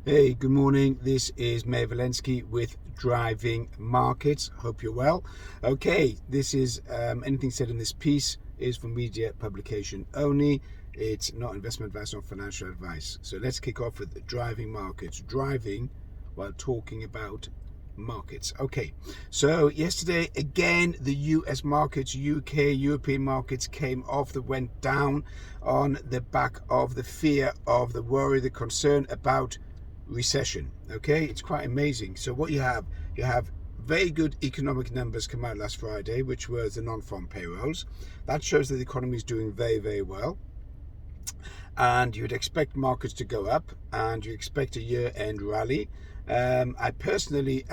Hey, good morning. This is Mayor Valensky with Driving Markets. Hope you're well. Okay, this is anything said in this piece is for media publication only. It's not investment advice, not financial advice. So let's kick off with Driving Markets. Driving while talking about markets. Okay, so yesterday again the US markets, UK, European markets came off, that went down on the back of the fear, of the worry, the concern about recession. Okay, it's quite amazing. So what you have very good economic numbers come out last Friday, which was the non-farm payrolls. That shows that the economy is doing very, very well, and you'd expect markets to go up, and you expect a year-end rally. I personally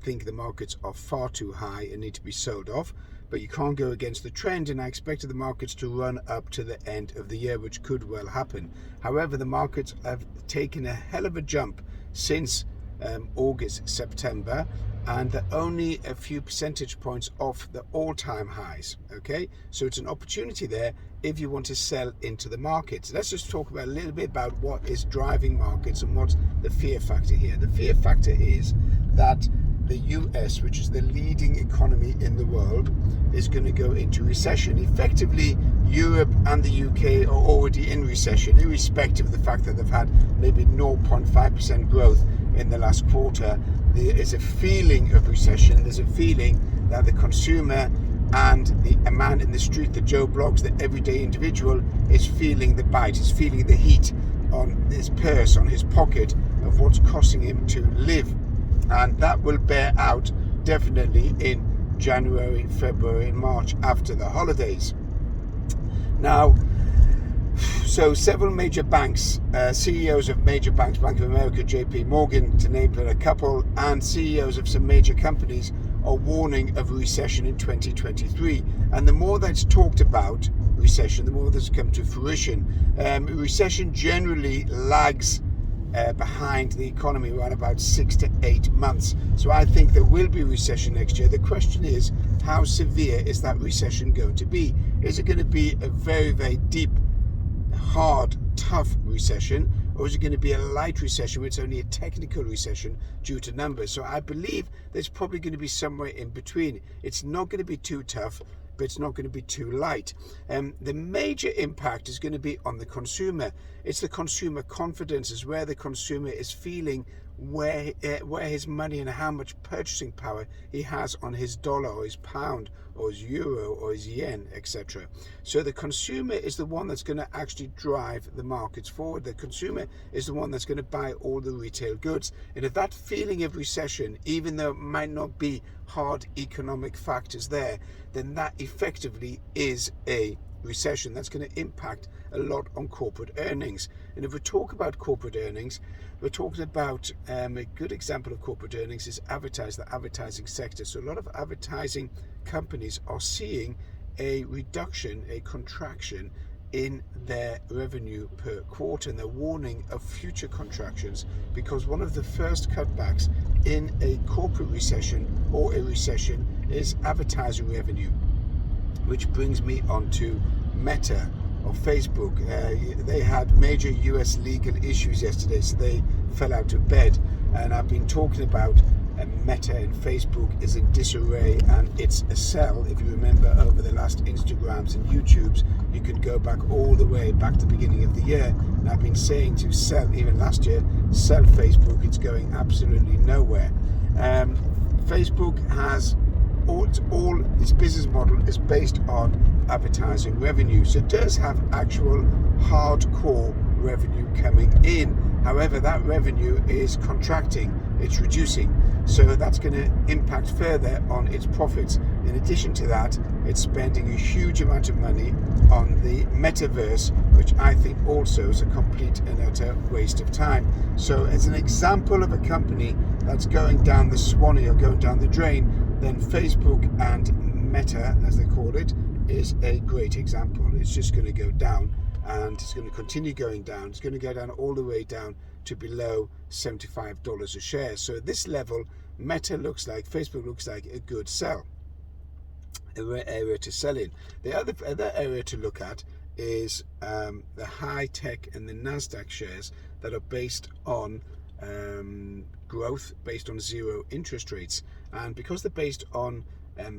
think the markets are far too high and need to be sold off, but you can't go against the trend, and I expected the markets to run up to the end of the year, which could well happen. However, the markets have taken a hell of a jump since August, September, and they're only a few percentage points off the all-time highs. Okay, so it's an opportunity there if you want to sell into the markets. Let's just talk about a little bit about what is driving markets and what's the fear factor here. The fear factor is that the US, which is the leading economy in the world, is going to go into recession. Effectively, Europe and the UK are already in recession, irrespective of the fact that they've had maybe 0.5% growth in the last quarter. There is a feeling of recession. There's a feeling that the consumer and the man in the street, the Joe Bloggs, the everyday individual, is feeling the bite, is feeling the heat on his purse, on his pocket, of what's costing him to live. And that will bear out definitely in January, February and March after the holidays. Now, so several major banks, CEOs of major banks, Bank of America, JP Morgan, to name but a couple, and CEOs of some major companies are warning of recession in 2023. And the more that's talked about recession, the more that's come to fruition. Recession generally lags behind the economy around about 6 to 8 months. So I think there will be recession next year. The question is, how severe is that recession going to be? Is it going to be a very, very deep, hard, tough recession, or is it going to be a light recession where it's only a technical recession due to numbers? So I believe there's probably going to be somewhere in between. It's not going to be too tough, but it's not going to be too light. The major impact is going to be on the consumer. It's the consumer confidence, is where the consumer is feeling where his money and how much purchasing power he has on his dollar or his pound or his euro or his yen, etc. So the consumer is the one that's going to actually drive the markets forward. The consumer is the one that's going to buy all the retail goods. And if that feeling of recession, even though it might not be hard economic factors there, then that effectively is a recession. That's going to impact a lot on corporate earnings. And if we talk about corporate earnings, we're talking about a good example of corporate earnings is the advertising sector. So a lot of advertising companies are seeing a reduction, a contraction in their revenue per quarter, and they're warning of future contractions, because one of the first cutbacks in a corporate recession or a recession is advertising revenue. Which brings me on to Meta or Facebook. They had major US legal issues yesterday, so they fell out of bed. And I've been talking about Meta and Facebook is in disarray, and it's a sell. If you remember, over the last Instagrams and YouTubes, you can go back all the way back to the beginning of the year. And I've been saying to sell, even last year, sell Facebook. It's going absolutely nowhere. Facebook has all its business model is based on advertising revenue, so it does have actual hardcore revenue coming in. However, that revenue is contracting, it's reducing, so that's going to impact further on its profits. In addition to that, it's spending a huge amount of money on the metaverse, which I think also is a complete and utter waste of time. So as an example of a company that's going down the swanee or going down the drain, then Facebook and Meta, as they call it, is a great example. It's just going to go down, and it's going to continue going down. It's going to go down all the way down to below $75 a share. So at this level, Meta looks like, Facebook looks like a good sell, area to sell in. The other area to look at is the high tech and the NASDAQ shares that are based on growth based on zero interest rates, and because they're based on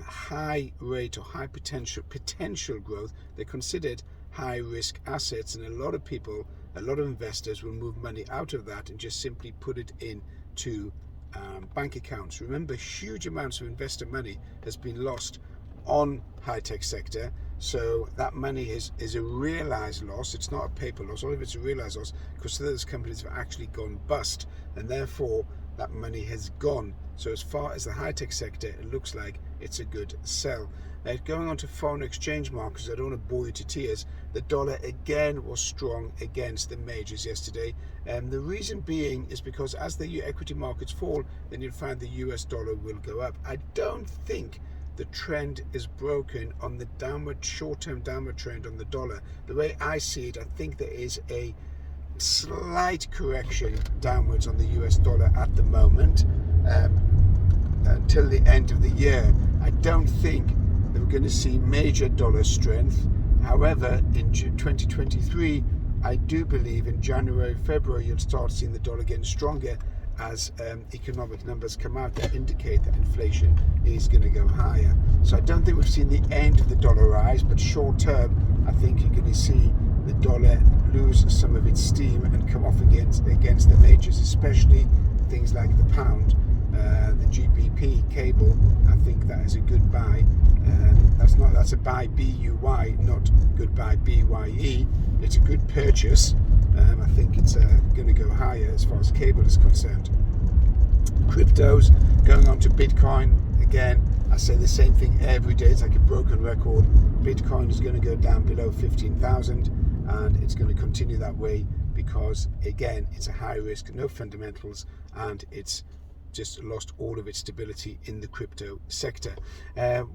high rate or high potential growth, they're considered high risk assets, and a lot of investors will move money out of that and just simply put it into bank accounts. Remember, huge amounts of investor money has been lost on high-tech sector, so that money is a realized loss. It's not a paper loss. All of it's a realized loss because those companies have actually gone bust, and therefore that money has gone. So as far as the high-tech sector, it looks like it's a good sell. Going on to foreign exchange markets, I don't want to bore you to tears. The dollar again was strong against the majors yesterday. The reason being is because as the equity markets fall, then you'll find the US dollar will go up. I don't think the trend is broken on the short-term downward trend on the dollar. The way I see it, I think there is a slight correction downwards on the US dollar at the moment until the end of the year. I don't think that we're going to see major dollar strength. However, in 2023, I do believe in January, February, you'll start seeing the dollar getting stronger as economic numbers come out that indicate that inflation is going to go higher. So I don't think we've seen the end of the dollar rise, but short term, I think you're going to see the dollar lose some of its steam and come off against the majors, especially things like the pound, the GBP cable. I think that is a good buy. That's a buy BUY, not good buy BYE. It's a good purchase. I think it's going to go higher as far as cable is concerned. Cryptos, going on to Bitcoin. Again, I say the same thing every day. It's like a broken record. Bitcoin is going to go down below 15,000, and it's going to continue that way because, again, it's a high risk, no fundamentals, and it's just lost all of its stability in the crypto sector.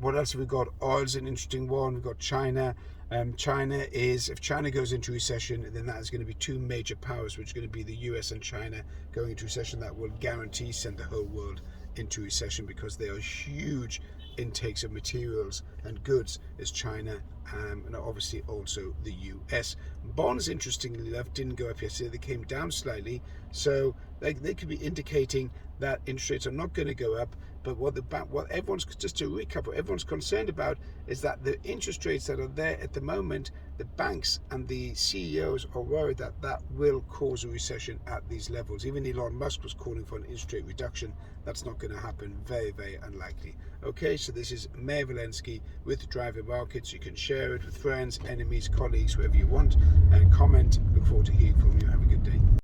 What else have we got? Oil's an interesting one. We've got China. If China goes into recession, then that is going to be two major powers, which are going to be the US and China going into recession. That will guarantee send the whole world into recession because they are huge intakes of materials and goods as China, and obviously also the US. Bonds, interestingly enough, didn't go up yesterday. They came down slightly, so they could be indicating that interest rates are not going to go up. But what everyone's, just to recap, what everyone's concerned about is that the interest rates that are there at the moment, the banks and the CEOs are worried that that will cause a recession at these levels. Even Elon Musk was calling for an interest rate reduction. That's not going to happen. Very, very unlikely. Okay, so this is Mayor Walensky with Driving Markets. You can share it with friends, enemies, colleagues, whoever you want, and comment. Look forward to hearing from you. Have a good day.